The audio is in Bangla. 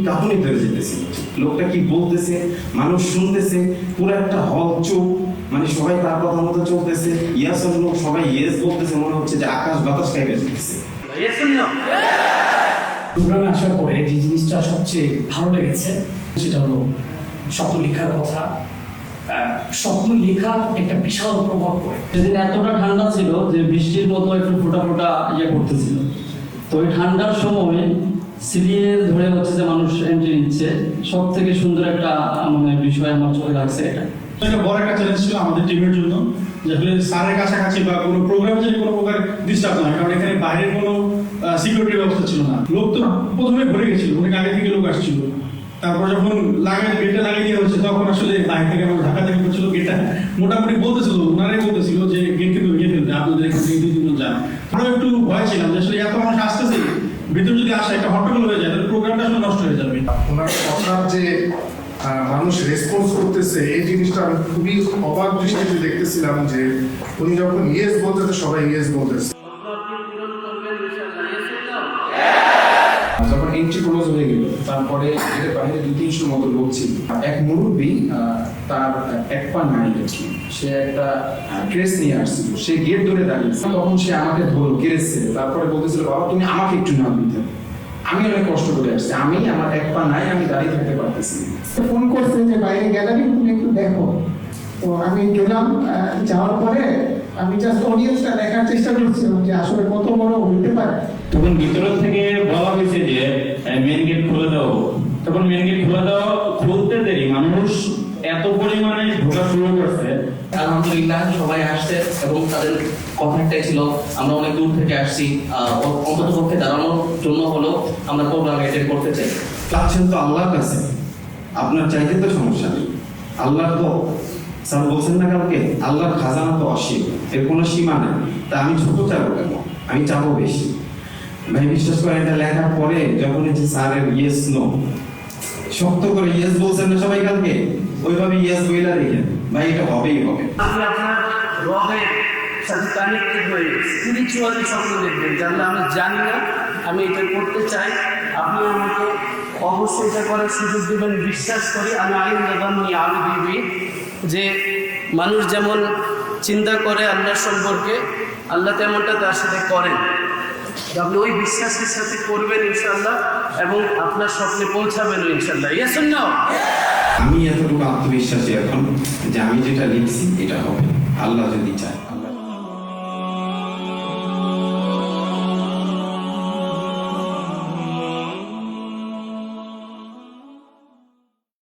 টাকুনি ধরে যেতেছে, লোকটা কি বলতেছে, মানুষ শুনতেছে, পুরো একটা হল চুপ, মানে সবাই তার কথা মতো চলতেছে, ইয়াসের লোক সবাই ইয়েস বলতেছে, মনে হচ্ছে যে আকাশ বাতাস খাইবে যেতেছে। প্রোগ্রামে আসার পরে যে জিনিসটা সবচেয়ে ভালো লেগেছে সেটা হলো স্বপ্ন লেখার কথা। স্বপ্ন লেখা একটা বিশাল প্রভাব পড়ে। সেদিন এতটা ঠান্ডা ছিল যে বৃষ্টির মতো একটু ফোটা ফোটা করতেছিল। তো ওই ঠান্ডার সময় সিরিয়াল ধরে হচ্ছে যে মানুষ এন্ট্রি নিচ্ছে, সব থেকে সুন্দর একটা মানে বিষয় আমার চোখে লাগছে। এটা বড় একটা চ্যালেঞ্জ ছিল আমাদের টিমের জন্য, যে আসলে স্যারের কাছাকাছি বা কোনো প্রোগ্রামে যদি কোনো প্রকার ডিস্টার্ব না হয়, কারণ এখানে বাইরের কোনো সিকিউরিটি ব্যবস্থা ছিল না। লোক তো প্রথমে ভরে গেছিল, অনেক আগে থেকে লোক আসছিল। তারপর যখন গেটটা লাগিয়ে দেওয়া হচ্ছে, তখন আসলে বাইরে থেকে আমার ঢাকা থেকে করছিল গেটটা মোটামুটি বলতেছিল, ওনারাই বলতেছিল যে গেট কিন্তু ভেঙে ফেলতে, আপনাদের এখান থেকে দুজন যান। আমরা একটু ভয় ছিলাম যে আসলে এত মানুষ আসতেছে, ভিতরে যদি আসে একটা হট্টগোল হয়ে যায় তাহলে প্রোগ্রামটা আসলে নষ্ট হয়ে যাবে। ওনার কথার যে মানুষ রেসপন্স করতেছে, এই জিনিসটা আমি খুবই অবাক দৃষ্টিতে দেখতেছিলাম যে উনি যখন ইয়েস বলতেছে সবাই ইয়েস বলতেছে। যখন এন্ট্রি ক্লোজ হয়ে গেল, তারপরে এর বাইরে 200-300 মতো লোক ছিল। এক মুরব্বী, তার এক পা নাই আর কি, সে একটা ক্রেস নিয়ে আসছিল, সে গেট ধরে দাঁড়িয়েছে। তখন সে আমাকে ধরো কেড়েছে, তারপরে বলতেছিল বাবা তুমি আমাকে একটু নাম দিতে। আমি অনেক কষ্ট করে আসছি, আমার এক পা নাই, আমি দাঁড়িয়ে থাকতে পারতেছি। ফোন করছে যে বাইরে গ্যালারি তুমি একটু দেখো। তো আমি গেলাম, যাওয়ার পরে আমি জাস্ট অডিয়েন্সটা দেখার চেষ্টা করছিলাম যে আসলে কত বড় হইতে পারে। তখন ভিতর থেকে বলা হয়েছে যে মেন গেট খুলে দাও। তখন মেন গেট খুলে দাও, খুলতে দেরি মানুষ এত পরিমাণে ঢোকা শুরু করছে। আলহামদুলিল্লাহ সবাই আসছে এবং তাদের কথাটাই ছিল আমরা অনেক দূর থেকে আসছি, অন্তত পক্ষে দাঁড়ানোর জন্য হলো আমরা প্রোগ্রাম অ্যাটেন্ড করতে চাই। চাচ্ছেন তো আল্লাহর কাছে, আপনার চাইতে তো সমস্যা নেই। আল্লাহ তো স্যার বলছেন না কালকে, আল্লাহর খাজানা তো অসীম, এর কোনো সীমা নেই। তা আমি ছোট চাবো কেন, আমি চাবো বেশি। ভাই বিশ্বাস করে এটা লেখার পরে যখন যে স্যারের ইয়েস নো শক্ত করে ইয়েস বলছেন না সবাই কালকে, ওইভাবে ইয়েস বইলা দেখেন ভাই, এটা হবেই হবে। আমি আপনার রবের সাথে কানেক্টেড হয়ে স্পিরিচুয়ালি স্বপ্ন দেখবেন, জানলে আমি জানি না, আমি এটা করতে চাই, আপনি আমাকে অবশ্যই এটা করার সুযোগ দেবেন। বিশ্বাস করি আমি আমি দিবি যে মানুষ যেমন চিন্তা করে আল্লাহর সম্পর্কে, আল্লাহ তেমনটা তার সাথে করেন। আপনি ওই বিশ্বাসের সাথে করবেন ইনশাআল্লাহ, এবং আপনার স্বপ্নে পৌঁছাবেন ইনশাআল্লাহ। Yes or no? আমি এতটুকু আত্মবিশ্বাসী এখন যে আমি যেটা লিখছি এটা হবে, আল্লাহ যদি চায়।